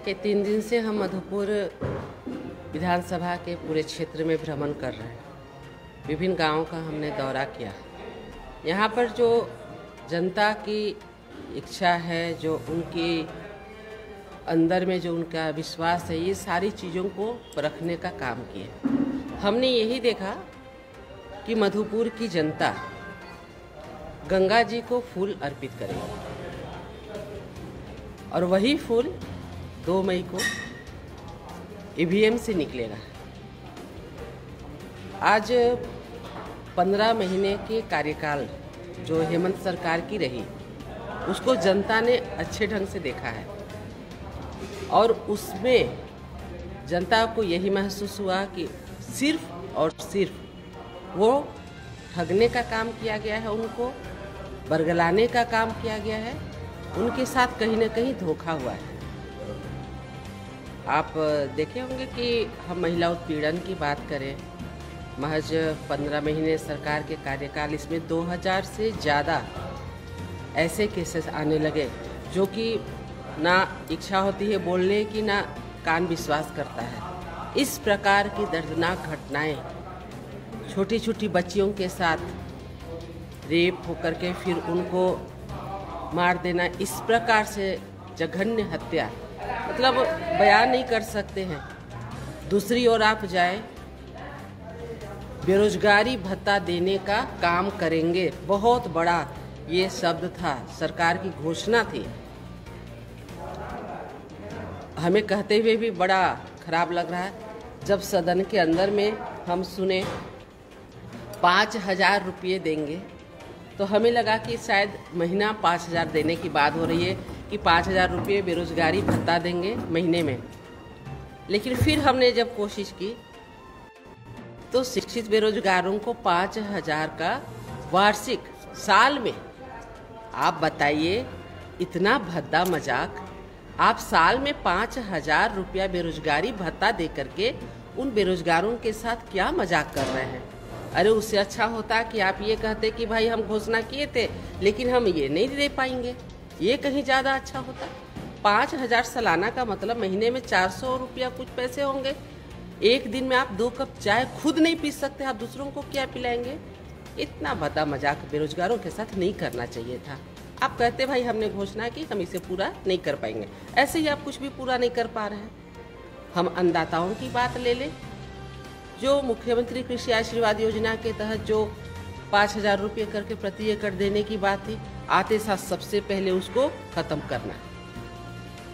देखिए 3 दिन से हम मधुपुर विधानसभा के पूरे क्षेत्र में भ्रमण कर रहे हैं। विभिन्न गांवों का हमने दौरा किया। यहाँ पर जो जनता की इच्छा है, जो उनकी अंदर में जो उनका विश्वास है, ये सारी चीज़ों को परखने का काम किया। हमने यही देखा कि मधुपुर की जनता गंगा जी को फूल अर्पित करेगी और वही फूल 2 मई को ईवीएम से निकलेगा। आज 15 महीने के कार्यकाल जो हेमंत सरकार की रही, उसको जनता ने अच्छे ढंग से देखा है और उसमें जनता को यही महसूस हुआ कि सिर्फ और सिर्फ वो ठगने का काम किया गया है, उनको बरगलाने का काम किया गया है, उनके साथ कहीं ना कहीं धोखा हुआ है। आप देखे होंगे कि हम महिला उत्पीड़न की बात करें, महज 15 महीने सरकार के कार्यकाल, इसमें 2000 से ज़्यादा ऐसे केसेस आने लगे जो कि ना इच्छा होती है बोलने की, ना कान विश्वास करता है। इस प्रकार की दर्दनाक घटनाएं छोटी छोटी बच्चियों के साथ रेप होकर के फिर उनको मार देना, इस प्रकार से जघन्य हत्या, मतलब बयान नहीं कर सकते हैं। दूसरी ओर आप जाए, बेरोजगारी भत्ता देने का काम करेंगे, बहुत बड़ा ये शब्द था, सरकार की घोषणा थी। हमें कहते हुए भी बड़ा खराब लग रहा है जब सदन के अंदर में हम सुने 5000 रुपये देंगे, तो हमें लगा कि शायद महीना 5000 देने की बात हो रही है कि 5000 रुपये बेरोजगारी भत्ता देंगे महीने में। लेकिन फिर हमने जब कोशिश की तो शिक्षित बेरोजगारों को 5000 का वार्षिक साल में, आप बताइए इतना भद्दा मजाक, आप साल में 5000 रुपया बेरोजगारी भत्ता दे करके उन बेरोजगारों के साथ क्या मजाक कर रहे हैं। अरे उससे अच्छा होता कि आप ये कहते कि भाई हम घोषणा किए थे लेकिन हम ये नहीं दे पाएंगे, ये कहीं ज़्यादा अच्छा होता। 5000 सालाना का मतलब महीने में 400 रुपया कुछ पैसे होंगे। एक दिन में आप 2 कप चाय खुद नहीं पी सकते, आप दूसरों को क्या पिलाएंगे। इतना भद्दा मजाक बेरोजगारों के साथ नहीं करना चाहिए था। आप कहते भाई हमने घोषणा की, हम इसे पूरा नहीं कर पाएंगे, ऐसे ही आप कुछ भी पूरा नहीं कर पा रहे हैं। हम अन्नदाताओं की बात ले लें, जो मुख्यमंत्री कृषि आशीर्वाद योजना के तहत जो 5000 रुपये करके प्रति एकड़ देने की बात थी, आते साथ सबसे पहले उसको खत्म करना।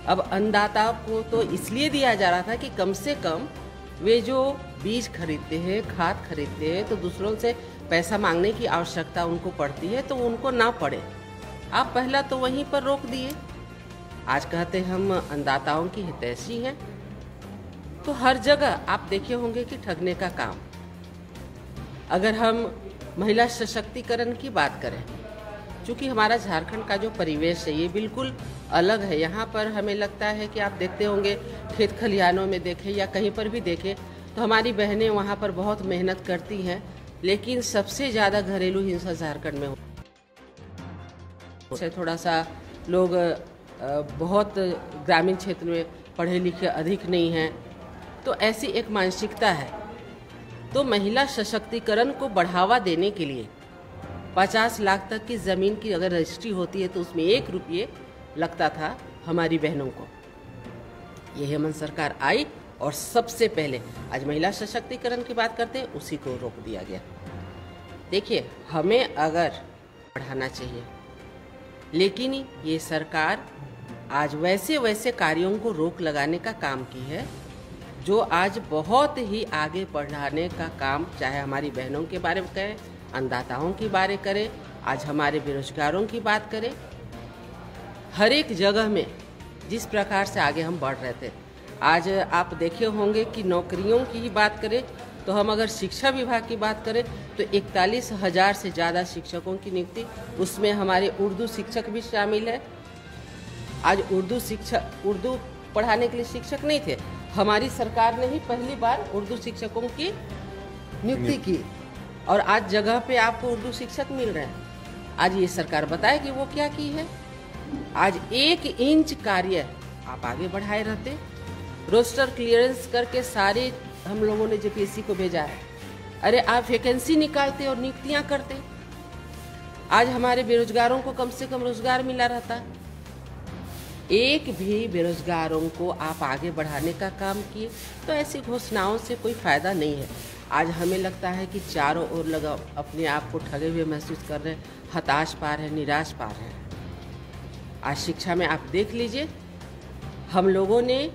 अब अन्नदाता को तो इसलिए दिया जा रहा था कि कम से कम वे जो बीज खरीदते हैं, खाद खरीदते हैं, तो दूसरों से पैसा मांगने की आवश्यकता उनको पड़ती है, तो उनको ना पड़े। आप पहला तो वहीं पर रोक दिए। आज कहते हम अन्नदाताओं की हितैषी हैं, तो हर जगह आप देखे होंगे कि ठगने का काम। अगर हम महिला सशक्तिकरण की बात करें, चूँकि हमारा झारखंड का जो परिवेश है ये बिल्कुल अलग है। यहाँ पर हमें लगता है कि आप देखते होंगे खेत खलिहानों में देखें या कहीं पर भी देखें तो हमारी बहनें वहाँ पर बहुत मेहनत करती हैं, लेकिन सबसे ज़्यादा घरेलू हिंसा झारखंड में से थोड़ा सा लोग बहुत ग्रामीण क्षेत्र में पढ़े लिखे अधिक नहीं हैं, तो ऐसी एक मानसिकता है। तो महिला सशक्तिकरण को बढ़ावा देने के लिए 50 लाख तक की ज़मीन की अगर रजिस्ट्री होती है तो उसमें 1 रुपये लगता था हमारी बहनों को। ये हेमंत सरकार आई और सबसे पहले आज महिला सशक्तिकरण की बात करते हैं, उसी को रोक दिया गया। देखिए, हमें अगर बढ़ाना चाहिए, लेकिन ये सरकार आज वैसे वैसे कार्यों को रोक लगाने का काम की है जो आज बहुत ही आगे बढ़ाने का काम, चाहे हमारी बहनों के बारे में करें, अन्नदाताओं की बारे करें, आज हमारे बेरोजगारों की बात करें, हर एक जगह में जिस प्रकार से आगे हम बढ़ रहे थे। आज आप देखे होंगे कि नौकरियों की ही बात करें तो हम अगर शिक्षा विभाग की बात करें तो 41,000 से ज़्यादा शिक्षकों की नियुक्ति, उसमें हमारे उर्दू शिक्षक भी शामिल है। आज उर्दू पढ़ाने के लिए शिक्षक नहीं थे, हमारी सरकार ने ही पहली बार उर्दू शिक्षकों की नियुक्ति की और आज जगह पे आपको उर्दू शिक्षक मिल रहे हैं। आज ये सरकार बताए कि वो क्या की है। आज 1 इंच कार्य आप आगे बढ़ाए रहते। रोस्टर क्लियरेंस करके सारे हम लोगों ने जेपीएससी को भेजा है। अरे आप वैकेंसी निकालते और नियुक्तियां करते, आज हमारे बेरोजगारों को कम से कम रोजगार मिला रहता। एक भी बेरोजगारों को आप आगे बढ़ाने का काम किए, तो ऐसी घोषणाओं से कोई फायदा नहीं है। आज हमें लगता है कि चारों ओर लगा अपने आप को ठगे हुए महसूस कर रहे हैं, हताश पा रहे हैं, निराश पा रहे हैं। आज शिक्षा में आप देख लीजिए, हम लोगों ने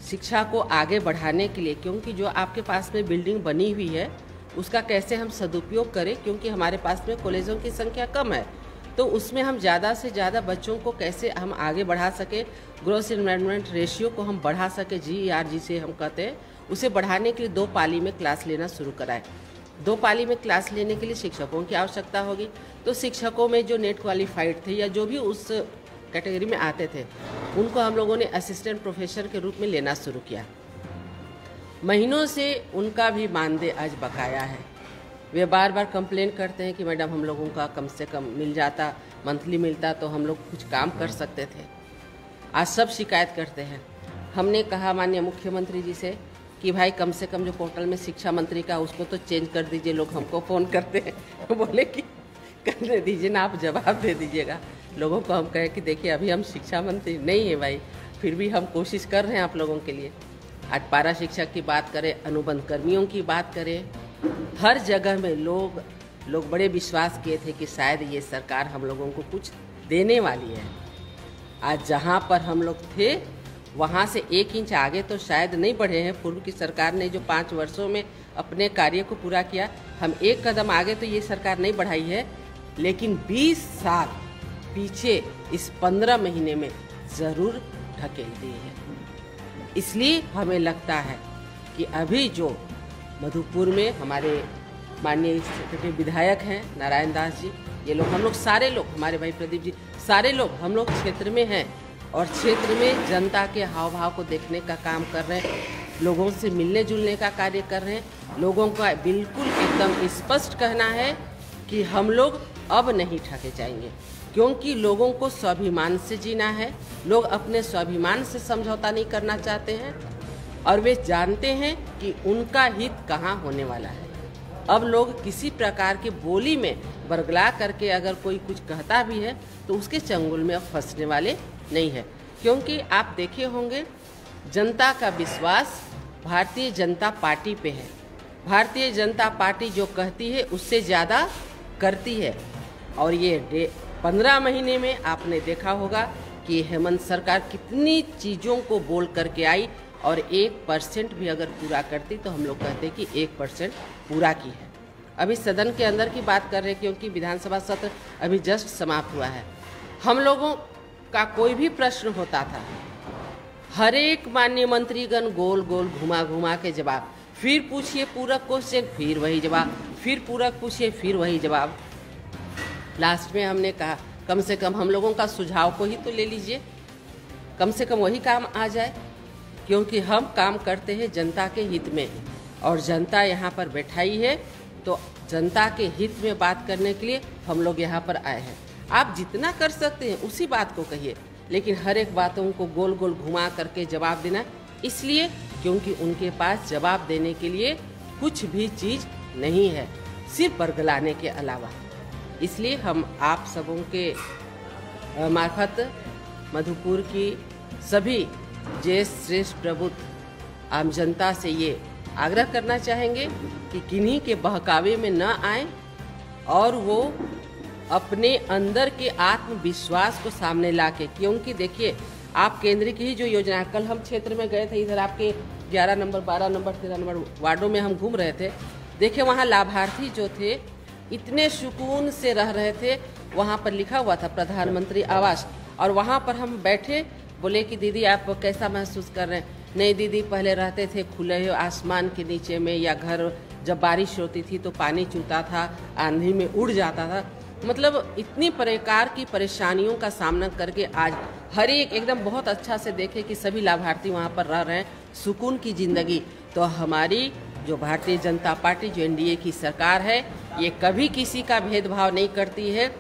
शिक्षा को आगे बढ़ाने के लिए, क्योंकि जो आपके पास में बिल्डिंग बनी हुई है उसका कैसे हम सदुपयोग करें, क्योंकि हमारे पास में कॉलेजों की संख्या कम है, तो उसमें हम ज़्यादा से ज़्यादा बच्चों को कैसे हम आगे बढ़ा सके, ग्रोस इन्वेस्टमेंट रेशियो को हम बढ़ा सके, GER जिसे हम कहते हैं, उसे बढ़ाने के लिए 2 पाली में क्लास लेना शुरू कराएं। 2 पाली में क्लास लेने के लिए शिक्षकों की आवश्यकता होगी, तो शिक्षकों में जो नेट क्वालिफाइड थे या जो भी उस कैटेगरी में आते थे, उनको हम लोगों ने असिस्टेंट प्रोफेसर के रूप में लेना शुरू किया। महीनों से उनका भी मानदेय आज बकाया है। वे बार बार कंप्लेन करते हैं कि मैडम हम लोगों का कम से कम मिल जाता, मंथली मिलता तो हम लोग कुछ काम कर सकते थे। आज सब शिकायत करते हैं। हमने कहा माननीय मुख्यमंत्री जी से कि भाई कम से कम जो पोर्टल में शिक्षा मंत्री का उसको तो चेंज कर दीजिए, लोग हमको फ़ोन करते हैं। बोले कि करने दीजिए ना, आप जवाब दे दीजिएगा। लोगों को हम कहे कि देखिए अभी हम शिक्षा मंत्री नहीं है भाई, फिर भी हम कोशिश कर रहे हैं आप लोगों के लिए। आज पारा शिक्षक की बात करें, अनुबंध कर्मियों की बात करें, हर जगह में लोग बड़े विश्वास किए थे कि शायद ये सरकार हम लोगों को कुछ देने वाली है। आज जहाँ पर हम लोग थे वहाँ से 1 इंच आगे तो शायद नहीं बढ़े हैं। पूर्व की सरकार ने जो 5 वर्षों में अपने कार्य को पूरा किया, हम 1 कदम आगे तो ये सरकार नहीं बढ़ाई है, लेकिन 20 साल पीछे इस 15 महीने में ज़रूर ढकेल दी है। इसलिए हमें लगता है कि अभी जो मधुपुर में हमारे माननीय सेक्रेटरी विधायक हैं नारायण दास जी, ये लोग, हम लोग सारे लोग, हमारे भाई प्रदीप जी, सारे लोग हम लोग क्षेत्र में हैं और क्षेत्र में जनता के हाव भाव को देखने का काम कर रहे हैं, लोगों से मिलने जुलने का कार्य कर रहे हैं। लोगों का बिल्कुल एकदम स्पष्ट कहना है कि हम लोग अब नहीं ठगे जाएंगे, क्योंकि लोगों को स्वाभिमान से जीना है। लोग अपने स्वाभिमान से समझौता नहीं करना चाहते हैं और वे जानते हैं कि उनका हित कहाँ होने वाला है। अब लोग किसी प्रकार की बोली में बरगला करके अगर कोई कुछ कहता भी है तो उसके चंगुल में अब फंसने वाले नहीं है, क्योंकि आप देखे होंगे जनता का विश्वास भारतीय जनता पार्टी पे है। भारतीय जनता पार्टी जो कहती है उससे ज़्यादा करती है। और ये 15 महीने में आपने देखा होगा कि हेमंत सरकार कितनी चीज़ों को बोल करके आई और 1% भी अगर पूरा करती तो हम लोग कहते कि 1% पूरा की है। अभी सदन के अंदर की बात कर रहे हैं, क्योंकि विधानसभा सत्र अभी जस्ट समाप्त हुआ है। हम लोगों का कोई भी प्रश्न होता था, हर एक माननीय मंत्रीगण गोल गोल घुमा घुमा के जवाब, फिर पूछिए पूरक क्वेश्चन, फिर वही जवाब, फिर पूरक पूछिए, फिर वही जवाब। लास्ट में हमने कहा कम से कम हम लोगों का सुझाव को ही तो ले लीजिए, कम से कम वही काम आ जाए, क्योंकि हम काम करते हैं जनता के हित में और जनता यहाँ पर बैठाई है, तो जनता के हित में बात करने के लिए हम लोग यहाँ पर आए हैं। आप जितना कर सकते हैं उसी बात को कहिए, लेकिन हर एक बातों को गोल गोल घुमा करके जवाब देना, इसलिए क्योंकि उनके पास जवाब देने के लिए कुछ भी चीज़ नहीं है सिर्फ बरगलाने के अलावा। इसलिए हम आप सबों के मार्फत मधुपुर की सभी श्रेष्ठ प्रबुद्ध आम जनता से ये आग्रह करना चाहेंगे कि किन्हीं के बहकावे में न आए और वो अपने अंदर के आत्मविश्वास को सामने लाके, क्योंकि देखिए आप केंद्र की ही जो योजना है, कल हम क्षेत्र में गए थे, इधर आपके 11 नंबर 12 नंबर 13 नंबर वार्डों में हम घूम रहे थे, देखिए वहाँ लाभार्थी जो थे इतने सुकून से रह रहे थे। वहाँ पर लिखा हुआ था प्रधानमंत्री आवास, और वहाँ पर हम बैठे, बोले कि दीदी आप कैसा महसूस कर रहे हैं? नहीं दीदी, पहले रहते थे खुले हुए आसमान के नीचे में, या घर जब बारिश होती थी तो पानी चूता था, आंधी में उड़ जाता था। मतलब इतनी प्रकार की परेशानियों का सामना करके आज हर एक एकदम बहुत अच्छा से देखे कि सभी लाभार्थी वहाँ पर रह रहे हैं, सुकून की जिंदगी। तो हमारी जो भारतीय जनता पार्टी, जो एनडीए की सरकार है, ये कभी किसी का भेदभाव नहीं करती है।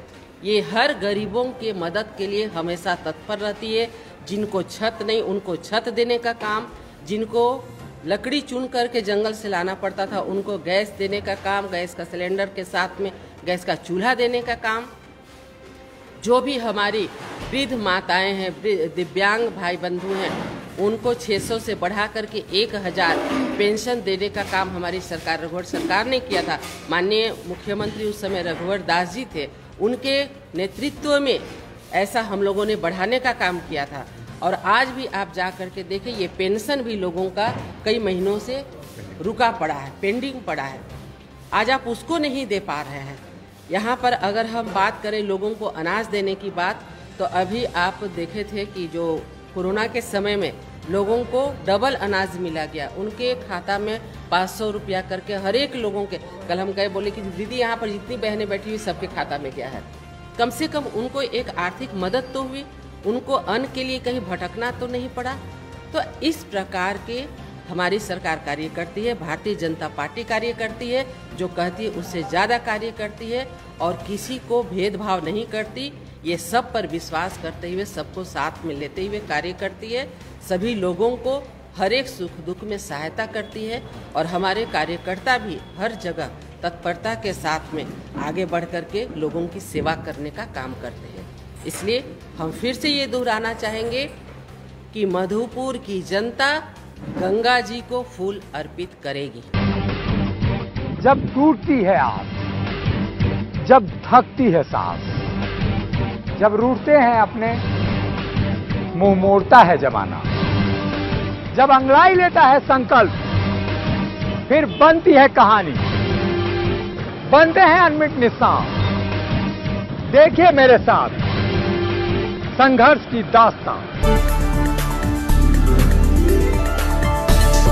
ये हर गरीबों के मदद के लिए हमेशा तत्पर रहती है। जिनको छत नहीं उनको छत देने का काम, जिनको लकड़ी चुन करके जंगल से लाना पड़ता था उनको गैस देने का काम, गैस का सिलेंडर के साथ में गैस का चूल्हा देने का काम, जो भी हमारी वृद्ध माताएं हैं, दिव्यांग भाई बंधु हैं, उनको 600 से बढ़ा करके 1000 पेंशन देने का काम हमारी सरकार, रघुवर सरकार ने किया था। माननीय मुख्यमंत्री उस समय रघुवर दास जी थे, उनके नेतृत्व में ऐसा हम लोगों ने बढ़ाने का काम किया था। और आज भी आप जा करके देखें, ये पेंशन भी लोगों का कई महीनों से रुका पड़ा है, पेंडिंग पड़ा है। आज आप उसको नहीं दे पा रहे हैं। यहाँ पर अगर हम बात करें लोगों को अनाज देने की बात, तो अभी आप देखे थे कि जो कोरोना के समय में लोगों को डबल अनाज मिला गया, उनके खाता में 500 रुपया करके हर एक लोगों के। कल हम गए, बोले कि दीदी यहाँ पर जितनी बहनें बैठी हुई सबके खाता में गया है। कम से कम उनको एक आर्थिक मदद तो हुई, उनको अन्न के लिए कहीं भटकना तो नहीं पड़ा। तो इस प्रकार के हमारी सरकार कार्य करती है, भारतीय जनता पार्टी कार्य करती है, जो कहती है उससे ज़्यादा कार्य करती है और किसी को भेदभाव नहीं करती। ये सब पर विश्वास करते हुए, सबको साथ में लेते हुए कार्य करती है। सभी लोगों को हर एक सुख दुख में सहायता करती है और हमारे कार्यकर्ता भी हर जगह तत्परता के साथ में आगे बढ़ कर के लोगों की सेवा करने का काम करते हैं। इसलिए हम फिर से ये दोहराना चाहेंगे कि मधुपुर की जनता गंगा जी को फूल अर्पित करेगी। जब टूटती है आस, जब थकती है सांस, जब रूठते हैं अपने, मुंह मोड़ता है जमाना, जब अंगड़ाई लेता है संकल्प, फिर बनती है कहानी, बनते हैं अनमिट निशान। देखिए मेरे साथ संघर्ष की दास्तान।